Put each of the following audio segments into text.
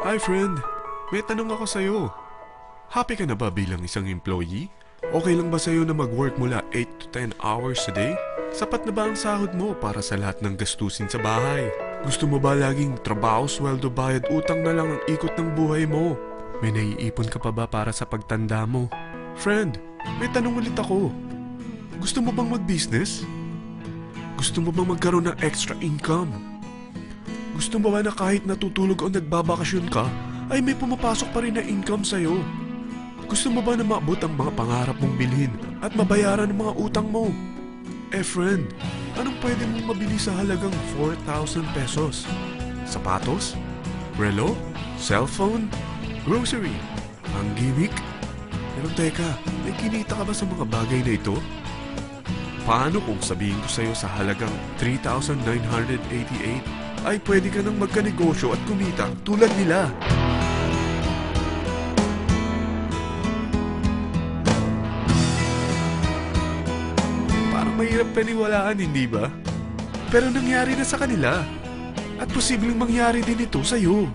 Hi friend, may tanong ako sa'yo. Happy ka na ba bilang isang employee? Okay lang ba sa'yo na mag-work mula 8 to 10 hours a day? Sapat na ba ang sahod mo para sa lahat ng gastusin sa bahay? Gusto mo ba laging trabaho, sweldo, bayad, utang na lang ang ikot ng buhay mo? May naiipon ka pa ba para sa pagtanda mo? Friend, may tanong ulit ako. Gusto mo bang mag-business? Gusto mo bang magkaroon ng extra income? Gusto mo ba na kahit natutulog o nagbabakasyon ka, ay may pumapasok pa rin na income sa'yo? Gusto mo ba na maabot ang mga pangarap mong bilhin at mabayaran ang mga utang mo? Eh friend, anong pwede mong mabili sa halagang 4,000 pesos? Sapatos? Relo? Cellphone? Grocery? Ang gimmick? Pero teka, may kinita ka ba sa mga bagay na ito? Paano kung sabihin ko sa'yo sa halagang 3,988 ay pwede ka nang magkanegosyo at kumita tulad nila? Parang mahirap paniwalaan, hindi ba? Pero nangyari na sa kanila. At posibleng mangyari din ito sa'yo.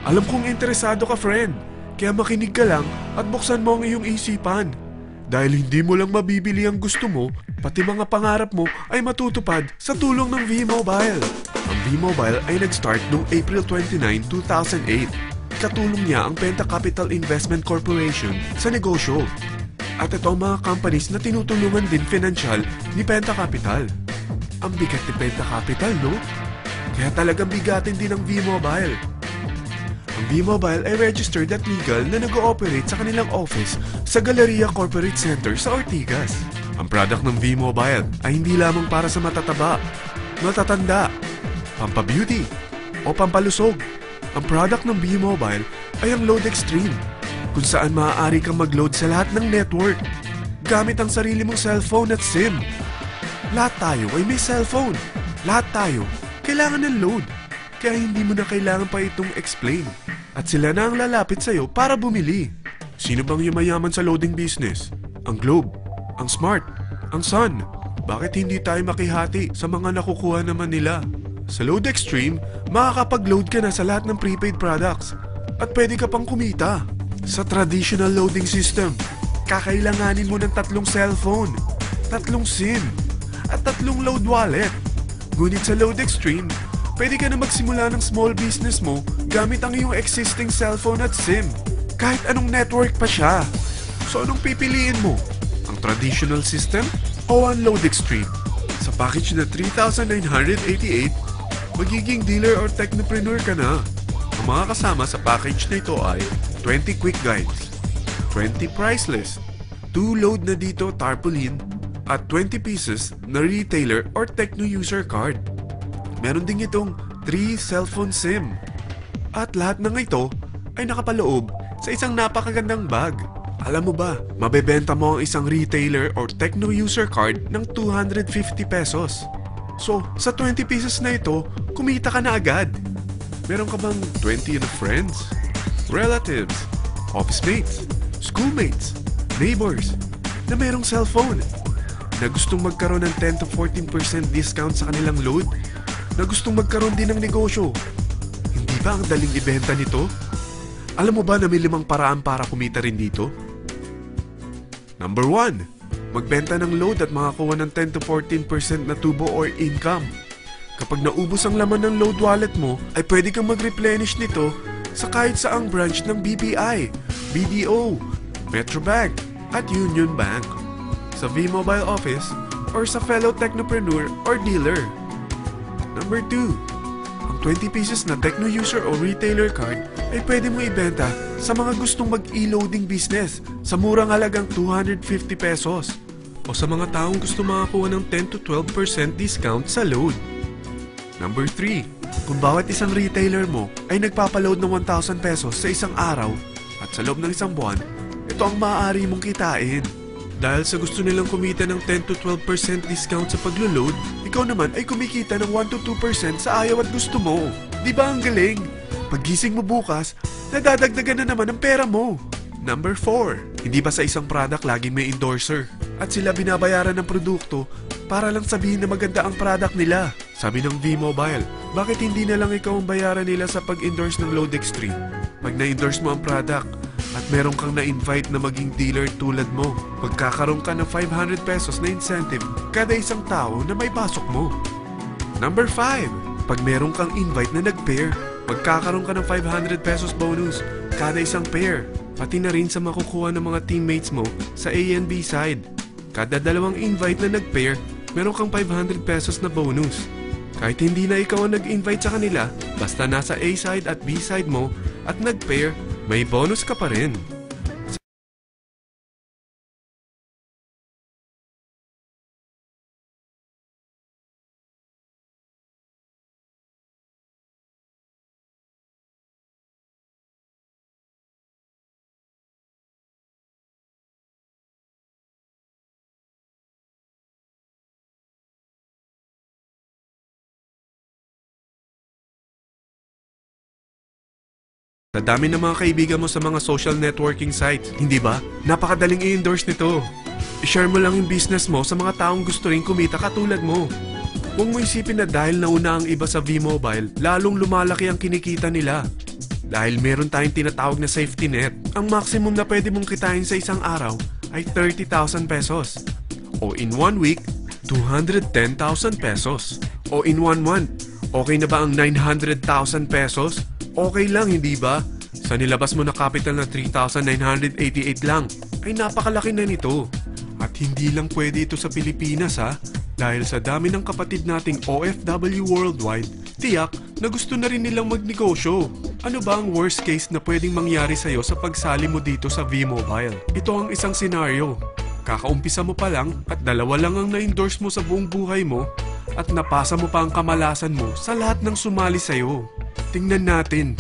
Alam kong interesado ka, friend. Kaya makinig ka lang at buksan mo ang iyong isipan. Dahil hindi mo lang mabibili ang gusto mo, pati mga pangarap mo ay matutupad sa tulong ng V-Mobile. Ang V-Mobile ay nag-start noong April 29, 2008. Katulong niya ang Penta Capital Investment Corporation sa negosyo. At ito ang mga companies na tinutulungan din financial ni Penta Capital. Ang bigat ni Penta Capital, no? Kaya talagang bigatin din ang V-Mobile. Ang V-Mobile ay registered at legal na nag-ooperate sa kanilang office sa Galleria Corporate Center sa Ortigas. Ang product ng V-Mobile ay hindi lamang para sa matataba, matatanda, pampabeauty, o pampalusog. Ang product ng V-Mobile ay ang Load Extreme, kung saan maaari kang mag-load sa lahat ng network gamit ang sarili mong cellphone at SIM. Lahat tayo ay may cellphone. Lahat tayo kailangan ng load. Kaya hindi mo na kailangan pa itong explain. At sila na ang lalapit sa'yo para bumili. Sino bang yumayaman sa loading business? Ang Globe, ang Smart, ang Sun. Bakit hindi tayo makihati sa mga nakukuha naman nila? Sa Load Extreme, makakapag-load ka na sa lahat ng prepaid products. At pwede ka pang kumita. Sa traditional loading system, kakailanganin mo ng 3 cellphone, 3 SIM, at 3 load wallet. Ngunit sa Load Extreme, pwede ka na magsimula ng small business mo gamit ang iyong existing cellphone at SIM. Kahit anong network pa siya. So anong pipiliin mo? Ang traditional system o ang Load Extreme? Sa package na 3,988, magiging dealer or technopreneur ka na. Ang mga kasama sa package na ito ay 20 quick guides, 20 price list, 2 load na dito tarpaulin, at 20 pieces na retailer or techno user card. Meron din itong 3 cellphone SIM. At lahat ng ito ay nakapaloob sa isang napakagandang bag. Alam mo ba, mabebenta mo ang isang retailer or techno user card ng 250 pesos. So, sa 20 pieces na ito, kumita ka na agad. Meron ka bang 20 na friends, relatives, office mates, schoolmates, neighbors na merong cellphone na gustong magkaroon ng 10 to 14% discount sa kanilang load? Na gustong magkaroon din ng negosyo? Hindi ba ang daling ibenta nito? Alam mo ba na may 5 paraan para kumita rin dito? Number 1. Magbenta ng load at makakuha ng 10 to 14% na tubo or income. Kapag naubos ang laman ng load wallet mo, ay pwede kang mag-replenish nito sa kahit saang branch ng BPI, BDO, Metrobank, at Union Bank, sa V-Mobile office, or sa fellow technopreneur or dealer. Number 2. Ang 20 pieces na techno user o retailer card ay pwede mo ibenta sa mga gustong mag-e-loading business sa murang halagang 250 pesos o sa mga taong gusto makakuha ng 10 to 12% discount sa load. Number 3. Kung bawat isang retailer mo ay nagpapaload ng 1,000 pesos sa isang araw at sa loob ng isang buwan, ito ang maaari mong kitain. Dahil sa gusto nilang kumita ng 10 to 12% discount sa paglo-load, ikaw naman ay kumikita ng 1 to 2% sa ayaw at gusto mo. Di ba ang galing? Paggising mo bukas, nadadagdagan na naman ang pera mo. Number 4. Hindi ba sa isang product laging may endorser? At sila binabayaran ng produkto para lang sabihin na maganda ang product nila. Sabi ng V-Mobile, Bakit hindi na lang ikaw ang bayaran nila sa pag-endorse ng Load Extreme? Pag na-endorse mo ang product at meron kang na-invite na maging dealer tulad mo, magkakaroon ka ng 500 pesos na incentive kada isang tao na may pasok mo. Number 5. Pag meron kang invite na nag-pair, magkakaroon ka ng 500 pesos bonus kada isang pair, pati na rin sa makukuha ng mga teammates mo sa A and B side. Kada dalawang invite na nag-pair, meron kang 500 pesos na bonus. Kahit hindi na ikaw ang nag-invite sa kanila, basta nasa A side at B side mo at nag-pair, may bonus ka pa rin. Sa dami ng mga kaibigan mo sa mga social networking sites, hindi ba? Napakadaling i-endorse nito. I-share mo lang yung business mo sa mga taong gusto rin kumita katulad mo. Huwag mo isipin na dahil nauna ang iba sa V-Mobile, lalong lumalaki ang kinikita nila. Dahil meron tayong tinatawag na safety net, ang maximum na pwede mong kitain sa isang araw ay 30,000 pesos. O in 1 week, 210,000 pesos. O in 1 month, okay na ba ang 900,000 pesos? Okay lang, hindi ba? Sa nilabas mo na capital na 3,988 lang, ay napakalaki na nito. At hindi lang pwede ito sa Pilipinas ha, dahil sa dami ng kapatid nating OFW worldwide, tiyak na gusto na rin nilang magnegosyo. Ano ba ang worst case na pwedeng mangyari sa'yo sa pagsali mo dito sa V-Mobile? Ito ang isang senaryo. Kakaumpisa mo pa lang at dalawa lang ang na-endorse mo sa buong buhay mo at napasa mo pa ang kamalasan mo sa lahat ng sumali sa'yo. Tingnan natin.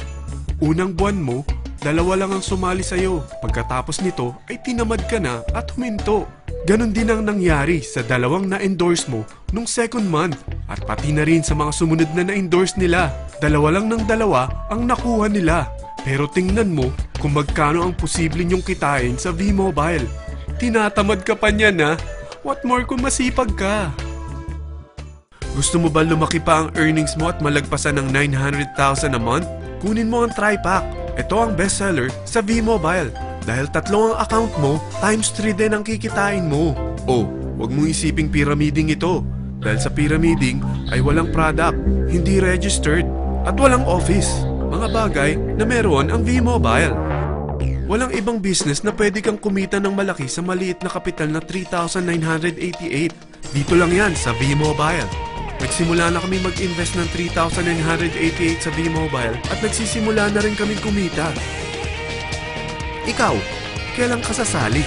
Unang buwan mo, dalawa lang ang sumali sa'yo. Pagkatapos nito ay tinamad ka na at huminto. Ganon din ang nangyari sa dalawang na-endorse mo nung second month. At pati na rin sa mga sumunod na na-endorse nila. Dalawa lang ng dalawa ang nakuha nila. Pero tingnan mo kung magkano ang posible nyong kitain sa V-Mobile. Tinatamad ka pa niyan ha? What more kung masipag ka? Gusto mo ba lumaki pa ang earnings mo at malagpasan ng 900,000 a month? Kunin mo ang TriPack. Ito ang bestseller sa V-Mobile. Dahil tatlo ang account mo, times 3 din ang kikitain mo. Oh, huwag mong isiping pyramiding ito. Dahil sa pyramiding ay walang product, hindi registered, at walang office. Mga bagay na meron ang V-Mobile. Walang ibang business na pwede kang kumita ng malaki sa maliit na kapital na 3,988. Dito lang yan sa V-Mobile. Nagsimula na kami mag-invest ng 3,988 sa V-Mobile at nagsisimula na rin kami kumita. Ikaw, kailan ka sasali?